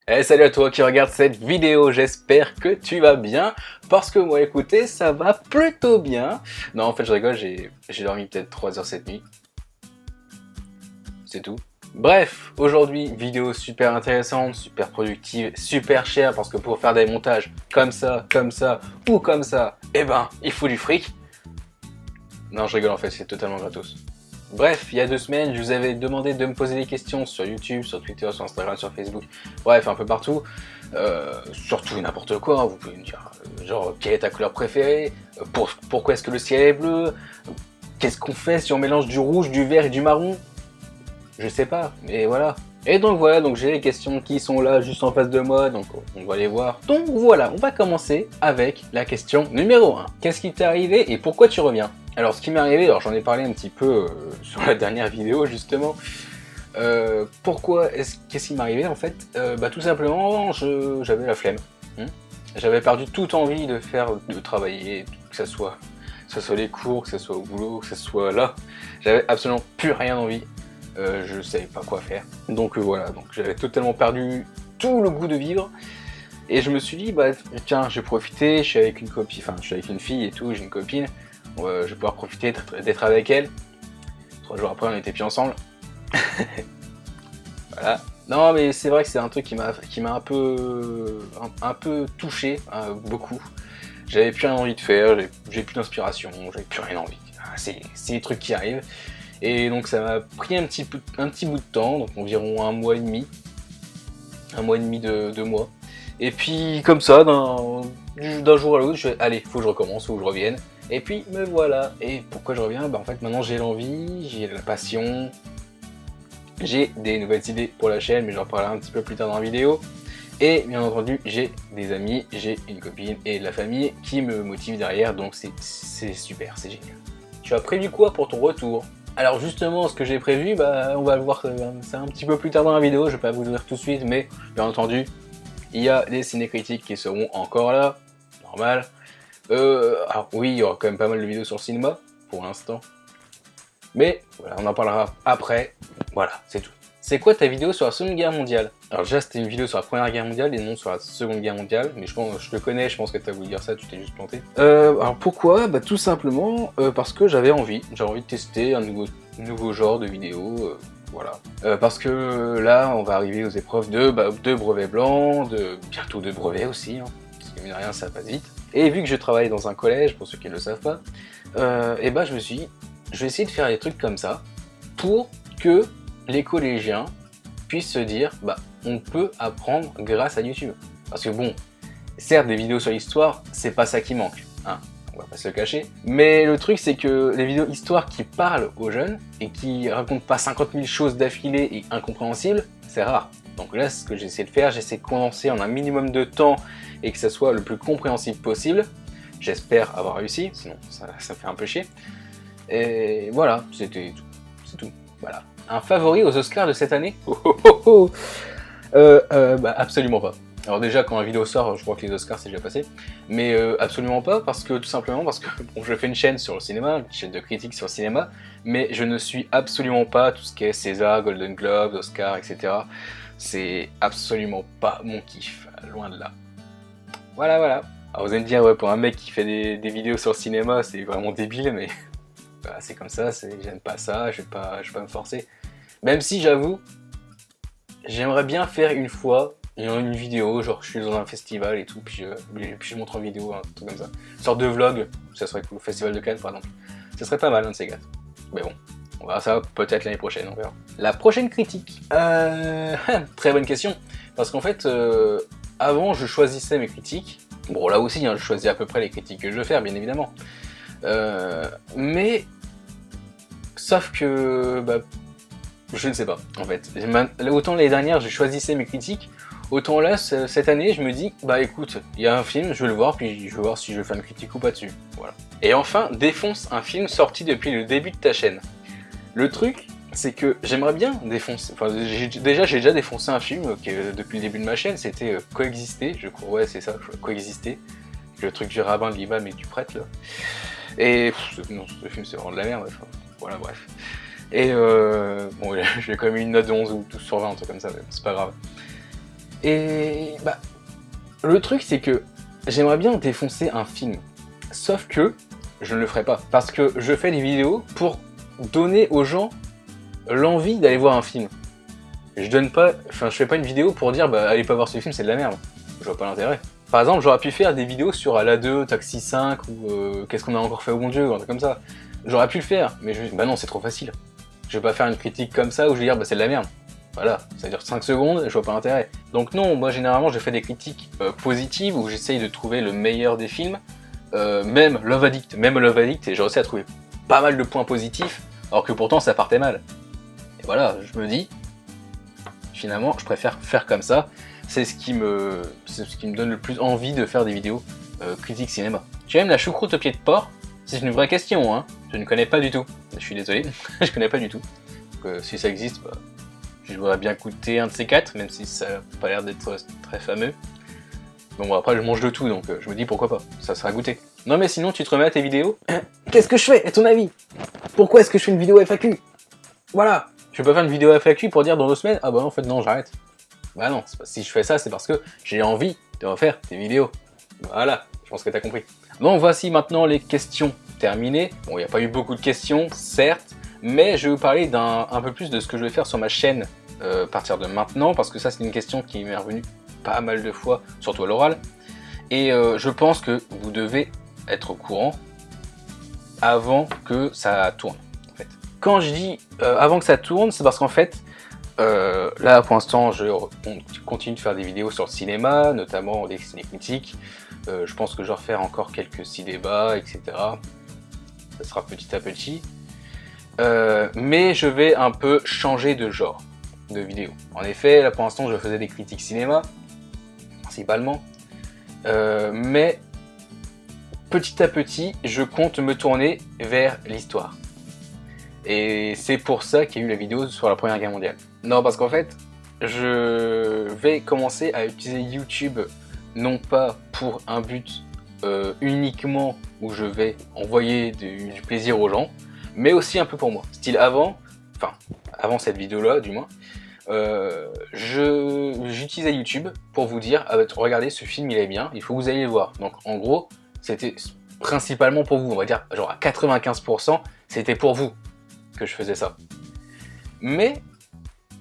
Eh salut à toi qui regarde cette vidéo, j'espère que tu vas bien, parce que moi écoutez, ça va plutôt bien. Non en fait je rigole, j'ai dormi peut-être 3 heures cette nuit, c'est tout. Bref, aujourd'hui, vidéo super intéressante, super productive, super chère, parce que pour faire des montages comme ça, ou comme ça, eh ben, il faut du fric. Non je rigole en fait, c'est totalement gratos. Bref, il y a 2 semaines, je vous avais demandé de me poser des questions sur YouTube, sur Twitter, sur Instagram, sur Facebook, bref, un peu partout. Surtout n'importe quoi, hein. Vous pouvez me dire, genre, quelle est ta couleur préférée, pourquoi est-ce que le ciel est bleu, qu'est-ce qu'on fait si on mélange du rouge, du vert et du marron? Je sais pas, mais voilà. Et donc voilà, donc j'ai les questions qui sont là juste en face de moi, donc on va les voir. Donc voilà, on va commencer avec la question numéro 1. Qu'est-ce qui t'est arrivé et pourquoi tu reviens? Alors ce qui m'est arrivé, alors j'en ai parlé un petit peu sur la dernière vidéo justement. Qu'est-ce qui m'est arrivé en fait? Bah tout simplement, j'avais la flemme. J'avais perdu toute envie de travailler, que ce soit les cours, que ce soit au boulot, que ce soit là. J'avais absolument plus rien envie. Je savais pas quoi faire. Donc voilà, donc j'avais totalement perdu tout le goût de vivre. Et je me suis dit, bah tiens, je vais profiter, je suis avec une copine, enfin je suis avec une fille et tout, j'ai une copine, je vais pouvoir profiter d'être avec elle. 3 jours après, on n'était plus ensemble. Voilà. Non mais c'est vrai que c'est un truc qui m'a un peu touché, beaucoup. J'avais plus rien envie de faire, j'ai plus d'inspiration, j'avais plus rien envie. C'est des trucs qui arrivent. Et donc ça m'a pris un petit bout de temps, donc environ 1 mois et demi. 1 mois et demi de 2 mois. Et puis comme ça, d'un jour à l'autre, je vais allez, faut que je recommence, faut que je revienne. Et puis me voilà. Et pourquoi je reviens? Bah en fait maintenant j'ai l'envie, j'ai la passion, j'ai des nouvelles idées pour la chaîne, mais j'en parlerai un petit peu plus tard dans la vidéo. Et bien entendu, j'ai des amis, j'ai une copine et de la famille qui me motivent derrière, donc c'est super, c'est génial. Tu as prévu quoi pour ton retour? Alors justement, ce que j'ai prévu, bah, on va le voir c'est un petit peu plus tard dans la vidéo, je vais pas vous le dire tout de suite, mais bien entendu, il y a des ciné-critiques qui seront encore là, normal. Alors oui, il y aura quand même pas mal de vidéos sur le cinéma, pour l'instant. Mais voilà, on en parlera après, voilà, c'est tout. C'est quoi ta vidéo sur la Seconde Guerre mondiale? Alors déjà c'était une vidéo sur la Première Guerre mondiale et non sur la Seconde Guerre mondiale, mais je te connais, je pense que t'as voulu dire ça, tu t'es juste planté. Alors pourquoi? Bah tout simplement parce que j'avais envie de tester un nouveau genre de vidéo, voilà. Parce que là on va arriver aux épreuves de brevet blanc, bientôt de brevet aussi, hein, parce que mine de rien ça passe vite. Et vu que je travaille dans un collège, pour ceux qui ne le savent pas, et bah je me suis dit, je vais essayer de faire des trucs comme ça pour que les collégiens puissent se dire bah on peut apprendre grâce à YouTube. Parce que bon, certes des vidéos sur l'histoire, c'est pas ça qui manque, hein, on va pas se le cacher. Mais le truc c'est que les vidéos histoire qui parlent aux jeunes et qui racontent pas 50 000 choses d'affilée et incompréhensibles, c'est rare. Donc là ce que j'ai essayé de faire, j'essaie de condenser en un minimum de temps et que ça soit le plus compréhensible possible. J'espère avoir réussi, sinon ça fait un peu chier. Et voilà, c'était tout. C'est tout. Voilà. Un favori aux Oscars de cette année? Bah absolument pas. Alors déjà quand la vidéo sort, je crois que les Oscars c'est déjà passé, mais absolument pas parce que tout simplement parce que bon, je fais une chaîne sur le cinéma, une chaîne de critique sur le cinéma, mais je ne suis absolument pas tout ce qui est César, Golden Globes, Oscars, etc. C'est absolument pas mon kiff, loin de là. Voilà, voilà. Alors vous allez me dire, ouais, pour un mec qui fait des vidéos sur le cinéma, c'est vraiment débile, mais bah, c'est comme ça, j'aime pas ça, je vais pas me forcer. Même si j'avoue, j'aimerais bien faire une fois une vidéo, genre je suis dans un festival et tout, puis je montre en vidéo, un truc comme ça. Une sorte de vlog, ça serait cool, Festival de Cannes par exemple. Ça serait pas mal, un de ces gars. Mais bon, on verra ça peut-être l'année prochaine, on verra. La prochaine critique. Très bonne question. Parce qu'en fait, avant je choisissais mes critiques. Bon là aussi, hein, je choisis à peu près les critiques que je veux faire, bien évidemment. Mais sauf que bah, je ne sais pas en fait. Autant l'année dernière je choisissais mes critiques, autant là cette année je me dis bah écoute, il y a un film, je vais le voir, puis je vais voir si je vais faire une critique ou pas dessus. Voilà. Et enfin, défonce un film sorti depuis le début de ta chaîne. Le truc, c'est que j'aimerais bien défoncer. Enfin, j'ai déjà défoncé un film depuis le début de ma chaîne, c'était Coexister, je crois, ouais c'est ça, Coexister. Le truc du rabbin de l'imam et du prêtre là. Et ce film c'est vraiment de la merde, enfin, voilà bref. Et bon j'ai quand même eu une note de 11 ou 12 sur 20, un truc comme ça, mais c'est pas grave. Et bah, le truc c'est que j'aimerais bien défoncer un film, sauf que je ne le ferai pas, parce que je fais des vidéos pour donner aux gens l'envie d'aller voir un film. Je fais pas une vidéo pour dire bah allez pas voir ce film, c'est de la merde. Je vois pas l'intérêt. Par exemple, j'aurais pu faire des vidéos sur Ala 2, Taxi 5 ou qu'est-ce qu'on a encore fait au bon Dieu, un truc comme ça. J'aurais pu le faire, mais bah non, c'est trop facile. Je vais pas faire une critique comme ça où je vais dire bah c'est de la merde. Voilà, ça dure 5 secondes, je vois pas l'intérêt. Donc non, moi généralement je fais des critiques positives où j'essaye de trouver le meilleur des films. Même Love Addict, et j'ai réussi à trouver pas mal de points positifs, alors que pourtant ça partait mal. Et voilà, je me dis, finalement, je préfère faire comme ça. C'est ce qui me donne le plus envie de faire des vidéos critiques cinéma. Tu aimes la choucroute au pied de porc? C'est une vraie question, hein. Je ne connais pas du tout. Je suis désolé, je connais pas du tout. Donc, si ça existe, bah, je voudrais bien goûter un de ces quatre, même si ça n'a pas l'air d'être très fameux. Bon, après, je mange de tout, donc je me dis pourquoi pas, ça sera goûté. Non, mais sinon, tu te remets à tes vidéos. Qu'est-ce que je fais, à ton avis? Pourquoi est-ce que je fais une vidéo FAQ? Voilà. Je vais pas faire une vidéo FAQ pour dire dans 2 semaines, ah bah en fait, non, j'arrête. Bah non, si je fais ça, c'est parce que j'ai envie de refaire des vidéos. Voilà, je pense que t'as compris. Donc, voici maintenant les questions terminées. Bon, il n'y a pas eu beaucoup de questions, certes, mais je vais vous parler un peu plus de ce que je vais faire sur ma chaîne à partir de maintenant, parce que ça, c'est une question qui m'est revenue pas mal de fois, surtout à l'oral, et je pense que vous devez être au courant avant que ça tourne. En fait. Quand je dis avant que ça tourne, c'est parce qu'en fait, là pour l'instant, on continue de faire des vidéos sur le cinéma, notamment des ciné-critiques. Je pense que je vais refaire encore quelques ciné-débats, etc. Ça sera petit à petit. Mais je vais un peu changer de genre de vidéo. En effet, là pour l'instant, je faisais des critiques cinéma, principalement. Mais petit à petit, je compte me tourner vers l'histoire. Et c'est pour ça qu'il y a eu la vidéo sur la Première Guerre mondiale. Non, parce qu'en fait, je vais commencer à utiliser YouTube, non pas pour un but uniquement où je vais envoyer du plaisir aux gens, mais aussi un peu pour moi. Style avant cette vidéo-là du moins, j'utilisais YouTube pour vous dire ah bah, regardez ce film il est bien, il faut que vous alliez le voir. Donc en gros c'était principalement pour vous, on va dire genre à 95% c'était pour vous que je faisais ça. Mais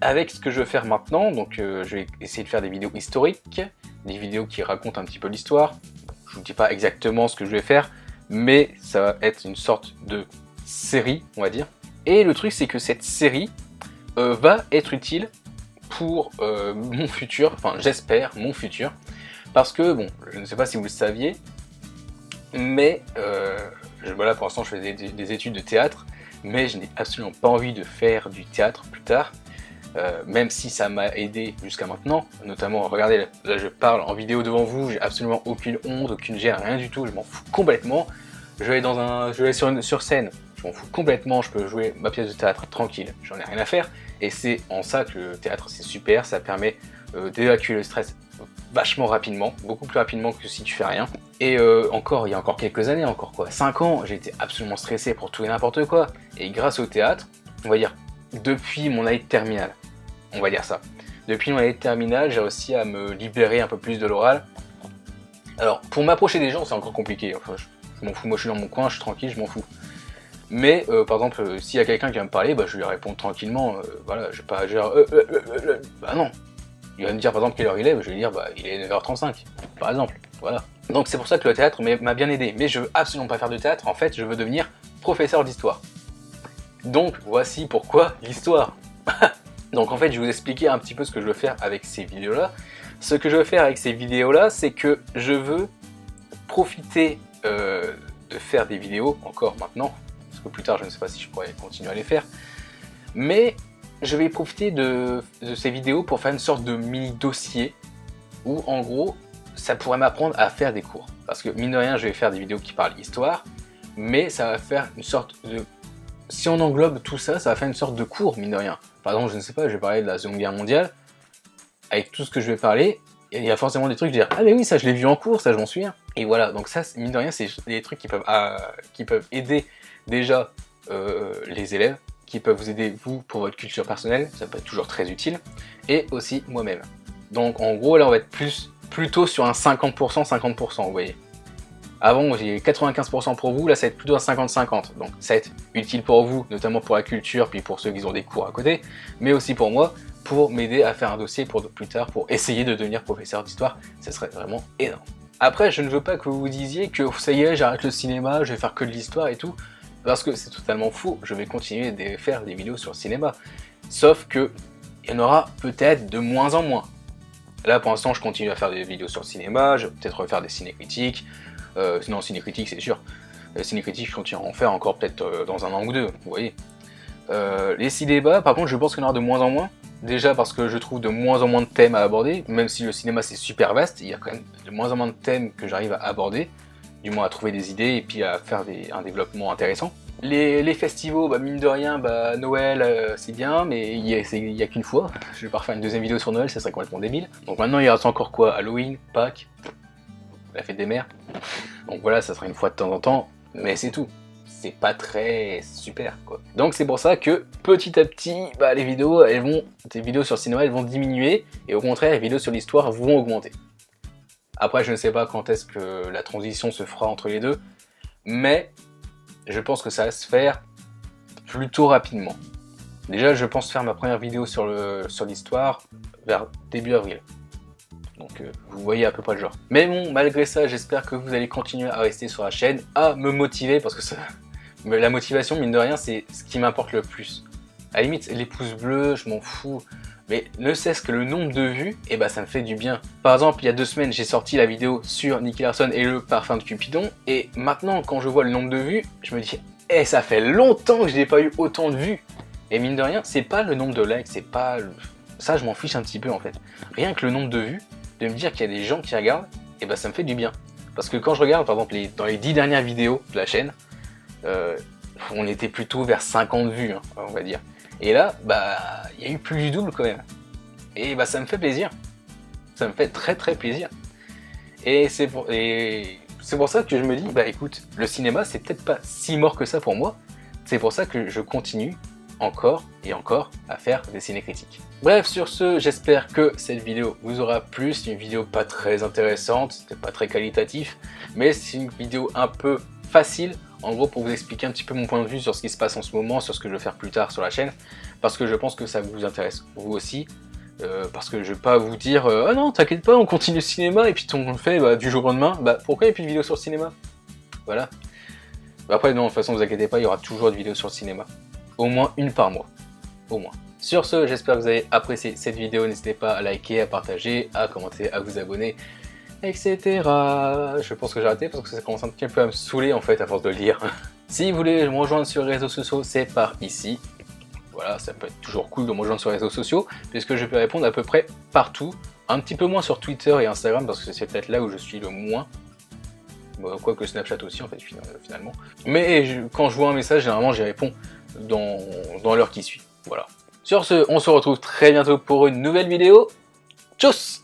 avec ce que je veux faire maintenant, donc je vais essayer de faire des vidéos historiques, des vidéos qui racontent un petit peu l'histoire. Je vous dis pas exactement ce que je vais faire, mais ça va être une sorte de série on va dire. Et le truc c'est que cette série va être utile pour mon futur, enfin j'espère mon futur, parce que bon, je ne sais pas si vous le saviez, mais voilà, pour l'instant je fais des études de théâtre, mais je n'ai absolument pas envie de faire du théâtre plus tard, même si ça m'a aidé jusqu'à maintenant, notamment, regardez, là je parle en vidéo devant vous, j'ai absolument aucune honte, aucune gêne, rien du tout, je m'en fous complètement, je vais sur scène, je m'en fous complètement, je peux jouer ma pièce de théâtre tranquille, j'en ai rien à faire, et c'est en ça que le théâtre c'est super, ça permet d'évacuer le stress vachement rapidement, beaucoup plus rapidement que si tu fais rien. Et il y a encore quelques années, 5 ans, j'ai été absolument stressé pour tout et n'importe quoi, et grâce au théâtre, on va dire, depuis mon année de terminale, on va dire ça, depuis mon année de terminale, j'ai réussi à me libérer un peu plus de l'oral. Alors, pour m'approcher des gens, c'est encore compliqué, enfin, je m'en fous, moi je suis dans mon coin, je suis tranquille, je m'en fous. Mais par exemple, s'il y a quelqu'un qui va me parler, bah, je lui réponds tranquillement, voilà, je vais pas dire bah non. Il va me dire par exemple quelle heure il est, bah, je vais lui dire bah il est 9h35, par exemple, voilà. Donc c'est pour ça que le théâtre m'a bien aidé, mais je veux absolument pas faire de théâtre, en fait je veux devenir professeur d'histoire. Donc voici pourquoi l'histoire. Donc en fait je vais vous expliquer un petit peu ce que je veux faire avec ces vidéos-là. Ce que je veux faire avec ces vidéos-là, c'est que je veux profiter de faire des vidéos, encore maintenant, parce que plus tard je ne sais pas si je pourrais continuer à les faire, mais je vais profiter de ces vidéos pour faire une sorte de mini dossier où en gros ça pourrait m'apprendre à faire des cours, parce que mine de rien je vais faire des vidéos qui parlent histoire, mais ça va faire une sorte de, si on englobe tout ça, ça va faire une sorte de cours mine de rien. Par exemple, je ne sais pas, je vais parler de la Seconde Guerre mondiale, avec tout ce que je vais parler, il y a forcément des trucs, je vais dire ah mais oui ça je l'ai vu en cours, ça je m'en souviens. Et voilà, donc ça mine de rien c'est des trucs qui peuvent aider déjà les élèves, qui peuvent vous aider vous pour votre culture personnelle, ça peut être toujours très utile, et aussi moi-même. Donc en gros, là, on va être plutôt sur un 50%, 50%, vous voyez. Avant, j'ai 95% pour vous, là, ça va être plutôt un 50-50. Donc ça va être utile pour vous, notamment pour la culture, puis pour ceux qui ont des cours à côté, mais aussi pour moi, pour m'aider à faire un dossier pour plus tard, pour essayer de devenir professeur d'histoire. Ça serait vraiment énorme. Après, je ne veux pas que vous vous disiez que ça y est, j'arrête le cinéma, je vais faire que de l'histoire et tout, parce que c'est totalement faux. Je vais continuer de faire des vidéos sur le cinéma. Sauf que il y en aura peut-être de moins en moins. Là, pour l'instant, je continue à faire des vidéos sur le cinéma, je vais peut-être refaire des ciné-critiques. Non, ciné-critiques, c'est sûr. Ciné-critiques, je continue à en faire encore peut-être dans un an ou deux, vous voyez. Les ciné-débats, par contre, je pense qu'il y en aura de moins en moins. Déjà parce que je trouve de moins en moins de thèmes à aborder, même si le cinéma c'est super vaste, il y a quand même de moins en moins de thèmes que j'arrive à aborder, du moins à trouver des idées et puis à faire un développement intéressant. Les festivals, bah, mine de rien, bah, Noël c'est bien, mais il y a qu'une fois. Je vais pas refaire une deuxième vidéo sur Noël, ça serait complètement débile. Donc maintenant il reste encore quoi? Halloween, Pâques, la fête des mères. Donc voilà, ça sera une fois de temps en temps, mais c'est tout. C'est pas très super quoi. Donc c'est pour ça que petit à petit, bah, les vidéos sur le cinéma elles vont diminuer et au contraire les vidéos sur l'histoire vont augmenter. Après je ne sais pas quand est-ce que la transition se fera entre les deux, mais je pense que ça va se faire plutôt rapidement. Déjà je pense faire ma première vidéo sur l'histoire vers début avril. Donc vous voyez à peu près le genre. Mais bon, malgré ça, j'espère que vous allez continuer à rester sur la chaîne, à me motiver, parce que ça... Mais la motivation, mine de rien, c'est ce qui m'importe le plus. À la limite, les pouces bleus, je m'en fous. Mais ne cesse que le nombre de vues, et bah ça me fait du bien. Par exemple, il y a 2 semaines, j'ai sorti la vidéo sur Nicky Larson et le parfum de Cupidon. Et maintenant, quand je vois le nombre de vues, je me dis, eh, ça fait longtemps que je n'ai pas eu autant de vues. Et mine de rien, c'est pas le nombre de likes, c'est pas... Ça, je m'en fiche un petit peu en fait. Rien que le nombre de vues, de me dire qu'il y a des gens qui regardent, et bah ça me fait du bien. Parce que quand je regarde, par exemple, dans les 10 dernières vidéos de la chaîne, on était plutôt vers 50 vues, hein, on va dire. Et là, bah, il y a eu plus du double quand même. Et bah, ça me fait plaisir. Ça me fait très très plaisir. Et c'est pour ça que je me dis, bah écoute, le cinéma, c'est peut-être pas si mort que ça pour moi. C'est pour ça que je continue encore et encore à faire des ciné-critiques. Bref, sur ce, j'espère que cette vidéo vous aura plu. C'est une vidéo pas très intéressante, c'était pas très qualitatif, mais c'est une vidéo un peu facile, en gros pour vous expliquer un petit peu mon point de vue sur ce qui se passe en ce moment, sur ce que je vais faire plus tard sur la chaîne, parce que je pense que ça vous intéresse, vous aussi, parce que je vais pas vous dire ah non, t'inquiète pas, on continue le cinéma, et puis on le fait du jour au lendemain, bah pourquoi il n'y a plus de vidéos sur le cinéma? Voilà. Bah, après, non, de toute façon, vous inquiétez pas, il y aura toujours des vidéos sur le cinéma. Au moins une par mois. Au moins. Sur ce, j'espère que vous avez apprécié cette vidéo. N'hésitez pas à liker, à partager, à commenter, à vous abonner, etc. Je pense que j'ai arrêté parce que ça commence un petit peu à me saouler en fait à force de le dire. Si vous voulez me rejoindre sur les réseaux sociaux, c'est par ici. Voilà, ça peut être toujours cool de me rejoindre sur les réseaux sociaux, puisque je peux répondre à peu près partout. Un petit peu moins sur Twitter et Instagram, parce que c'est peut-être là où je suis le moins. Quoique Snapchat aussi en fait finalement. Mais quand je vois un message, généralement j'y réponds dans l'heure qui suit. Voilà. Sur ce, on se retrouve très bientôt pour une nouvelle vidéo. Tchuss!